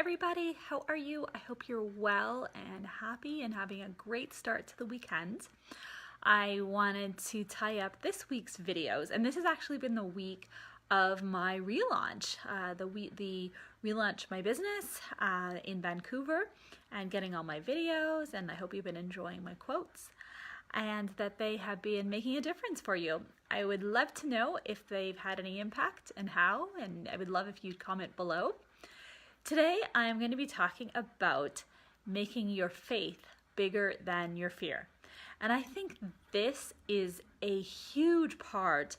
everybody, how are you? I hope you're well and happy and having a great start to the weekend. I wanted to tie up this week's videos, and this has actually been the week of my relaunch, the relaunch my business in Vancouver and getting all my videos, and I hope you've been enjoying my quotes and that they have been making a difference for you. I would love to know if they've had any impact and how, and I would love if you'd comment below. Today, I'm going to be talking about making your faith bigger than your fear. And I think this is a huge part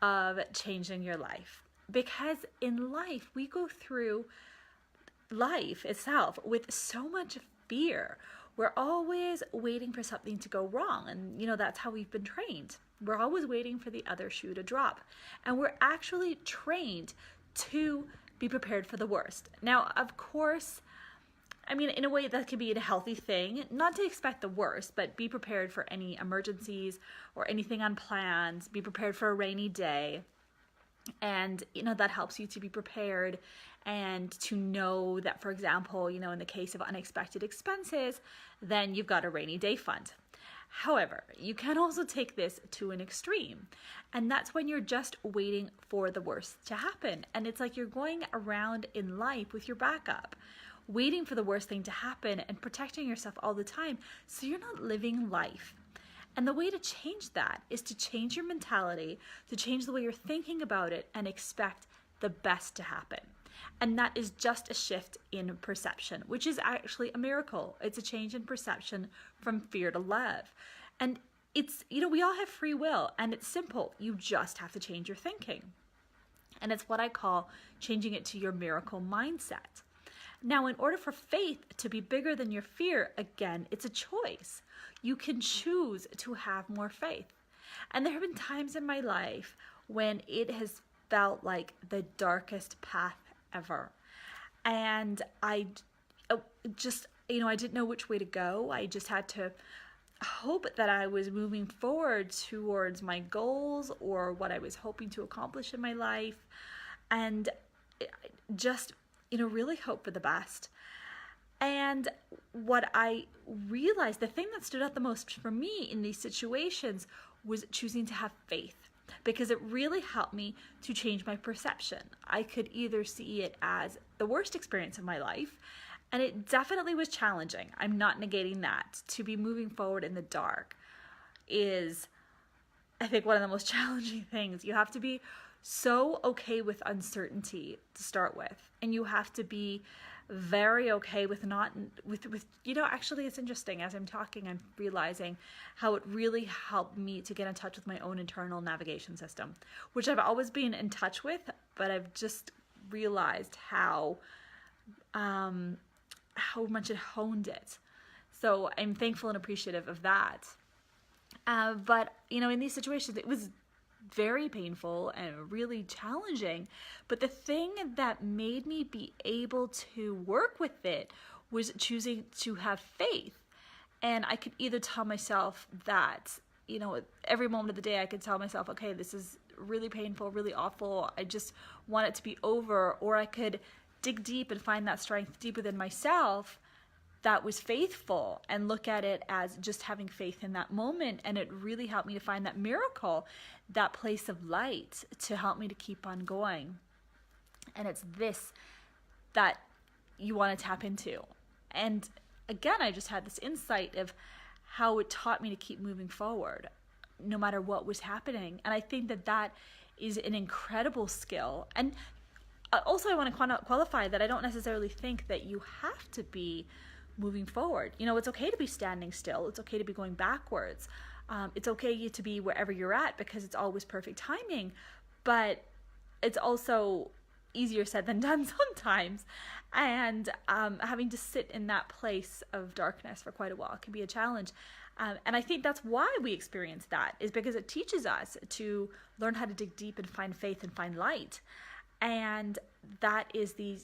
of changing your life, because in life, we go through life itself with so much fear. We're always waiting for something to go wrong. And that's how we've been trained. We're always waiting for the other shoe to drop. And we're actually trained to be prepared for the worst. Now, of course, in a way that could be a healthy thing, not to expect the worst, but be prepared for any emergencies or anything unplanned, be prepared for a rainy day. And, that helps you to be prepared and to know that, for example, in the case of unexpected expenses, then you've got a rainy day fund. However, you can also take this to an extreme, and that's when you're just waiting for the worst to happen. And it's like you're going around in life with your back up, waiting for the worst thing to happen and protecting yourself all the time, so you're not living life. And the way to change that is to change your mentality, to change the way you're thinking about it and expect the best to happen. And that is just a shift in perception, which is actually a miracle. It's a change in perception from fear to love. And it's, we all have free will, and it's simple. You just have to change your thinking. And it's what I call changing it to your miracle mindset. Now, in order for faith to be bigger than your fear, again, it's a choice. You can choose to have more faith. And there have been times in my life when it has felt like the darkest path ever. And I didn't know which way to go. I just had to hope that I was moving forward towards my goals or what I was hoping to accomplish in my life. And just, really hope for the best. And what I realized, the thing that stood out the most for me in these situations was choosing to have faith, because it really helped me to change my perception. I could either see it as the worst experience of my life, and it definitely was challenging. I'm not negating that. To be moving forward in the dark is, I think, one of the most challenging things. You have to be so okay with uncertainty to start with, and you have to be very okay with actually, it's interesting, as I'm talking, I'm realizing how it really helped me to get in touch with my own internal navigation system, which I've always been in touch with, but I've just realized how much it honed it. So I'm thankful and appreciative of that. But in these situations, it was very painful and really challenging. But the thing that made me be able to work with it was choosing to have faith. And I could either tell myself that, every moment of the day I could tell myself, okay, this is really painful, really awful, I just want it to be over. Or I could dig deep and find that strength deep within myself that was faithful and look at it as just having faith in that moment. And it really helped me to find that miracle, that place of light, to help me to keep on going. And it's this that you want to tap into. And again, I just had this insight of how it taught me to keep moving forward no matter what was happening. And I think that is an incredible skill. And also, I want to qualify that I don't necessarily think that you have to be moving forward. It's okay to be standing still. It's okay to be going backwards. It's okay to be wherever you're at, because it's always perfect timing. But it's also easier said than done sometimes. And having to sit in that place of darkness for quite a while can be a challenge. And I think that's why we experience that, is because it teaches us to learn how to dig deep and find faith and find light. And that is the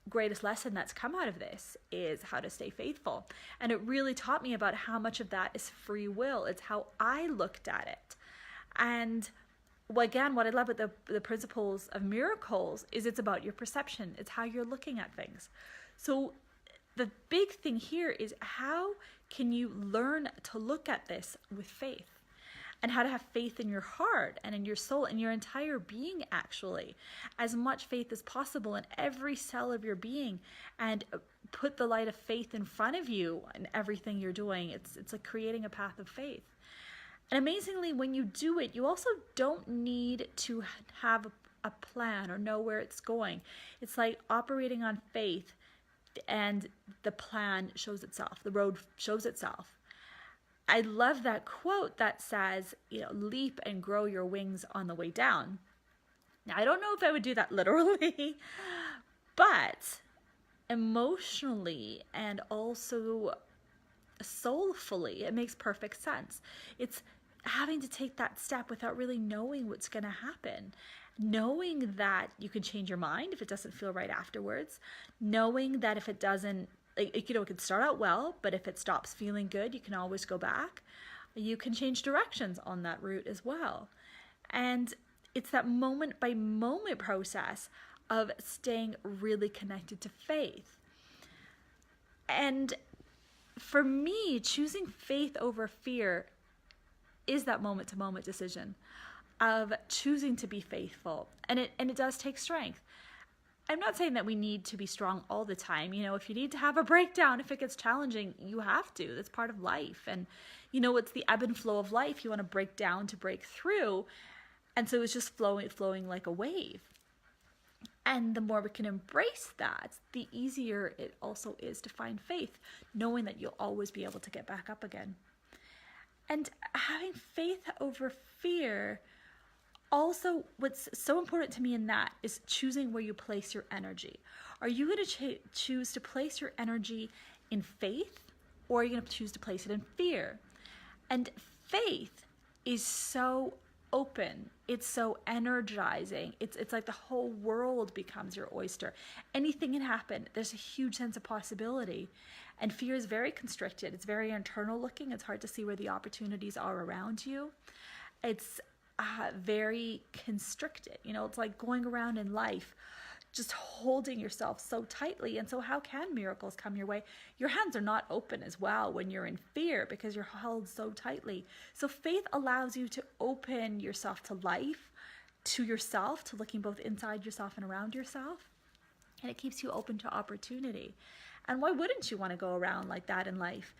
greatest lesson that's come out of this, is how to stay faithful. And it really taught me about how much of that is free will. It's how I looked at it. And well, again, what I love with the principles of miracles is it's about your perception. It's how you're looking at things. So the big thing here is, how can you learn to look at this with faith? And how to have faith in your heart and in your soul and your entire being, actually. As much faith as possible in every cell of your being, and put the light of faith in front of you in everything you're doing. It's like creating a path of faith. And amazingly, when you do it, you also don't need to have a plan or know where it's going. It's like operating on faith, and the plan shows itself. The road shows itself. I love that quote that says, leap and grow your wings on the way down. Now, I don't know if I would do that literally, but emotionally and also soulfully, it makes perfect sense. It's having to take that step without really knowing what's going to happen. Knowing that you can change your mind if it doesn't feel right afterwards. Knowing that if it doesn't, it can start out well, but if it stops feeling good, you can always go back. You can change directions on that route as well. And it's that moment by moment process of staying really connected to faith. And for me, choosing faith over fear is that moment to moment decision of choosing to be faithful. And it does take strength. I'm not saying that we need to be strong all the time. If you need to have a breakdown, if it gets challenging, you have to. That's part of life. And, it's the ebb and flow of life. You want to break down to break through. And so it's just flowing like a wave. And the more we can embrace that, the easier it also is to find faith, knowing that you'll always be able to get back up again. And having faith over fear, also, what's so important to me in that is choosing where you place your energy. Are you going to choose to place your energy in faith, or are you going to choose to place it in fear? And faith is so open. It's so energizing. It's like the whole world becomes your oyster. Anything can happen. There's a huge sense of possibility. And fear is very constricted. It's very internal looking. It's hard to see where the opportunities are around you. It's very constricted. It's like going around in life just holding yourself so tightly. And so how can miracles come your way? Your hands are not open as well when you're in fear, because you're held so tightly. So faith allows you to open yourself to life, to yourself, to looking both inside yourself and around yourself. And it keeps you open to opportunity. And why wouldn't you want to go around like that in life?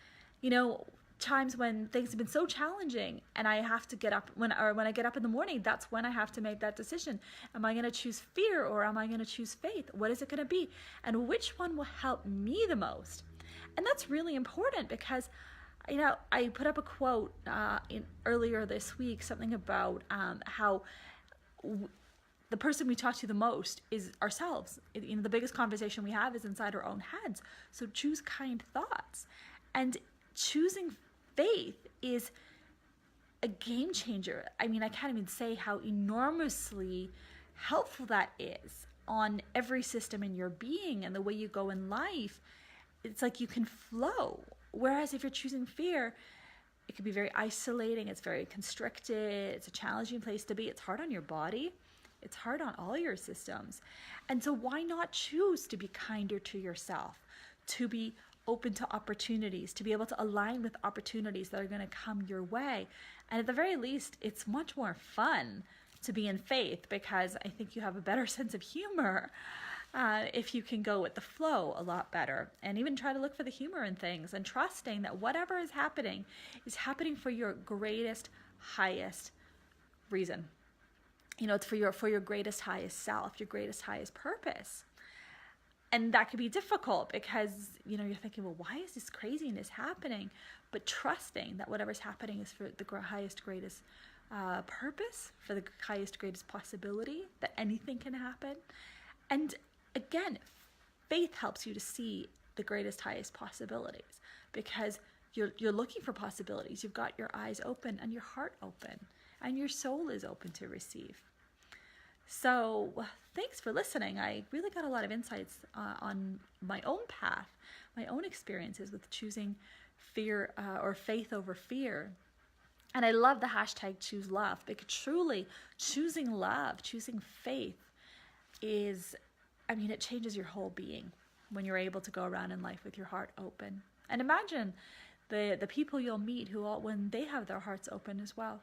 Times when things have been so challenging and I have to get up when I get up in the morning, that's when I have to make that decision. Am I going to choose fear, or am I going to choose faith? What is it going to be? And which one will help me the most? And that's really important, because I put up a quote earlier this week, something about how the person we talk to the most is ourselves. The biggest conversation we have is inside our own heads. So choose kind thoughts. And choosing faith is a game changer. I can't even say how enormously helpful that is on every system in your being and the way you go in life. It's like you can flow. Whereas if you're choosing fear, it can be very isolating. It's very constricted. It's a challenging place to be. It's hard on your body. It's hard on all your systems. And so why not choose to be kinder to yourself, to be open to opportunities, to be able to align with opportunities that are going to come your way. And at the very least, it's much more fun to be in faith, because I think you have a better sense of humor if you can go with the flow a lot better, and even try to look for the humor in things, and trusting that whatever is happening for your greatest, highest reason. It's for your greatest, highest self, your greatest, highest purpose. And that could be difficult, because, you're thinking, well, why is this craziness happening? But trusting that whatever's happening is for the highest, greatest purpose, for the highest, greatest possibility, that anything can happen. And again, faith helps you to see the greatest, highest possibilities, because you're looking for possibilities. You've got your eyes open and your heart open, and your soul is open to receive. So thanks for listening. I really got a lot of insights on my own path, my own experiences with choosing fear or faith over fear. And I love the hashtag choose love, because truly choosing love, choosing faith is, it changes your whole being when you're able to go around in life with your heart open. And imagine the people you'll meet when they have their hearts open as well.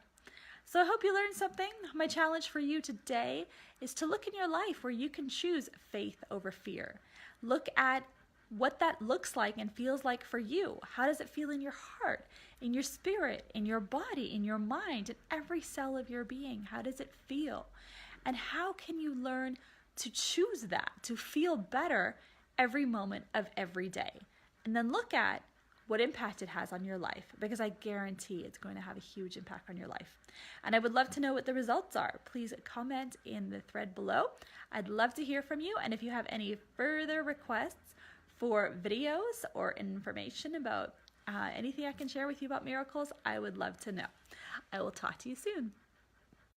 So I hope you learned something. My challenge for you today is to look in your life where you can choose faith over fear. Look at what that looks like and feels like for you. How does it feel in your heart, in your spirit, in your body, in your mind, in every cell of your being? How does it feel? And how can you learn to choose that, to feel better every moment of every day? And then look at what impact it has on your life, because I guarantee it's going to have a huge impact on your life. And I would love to know what the results are. Please comment in the thread below. I'd love to hear from you. And if you have any further requests for videos or information about anything I can share with you about miracles, I would love to know. I will talk to you soon.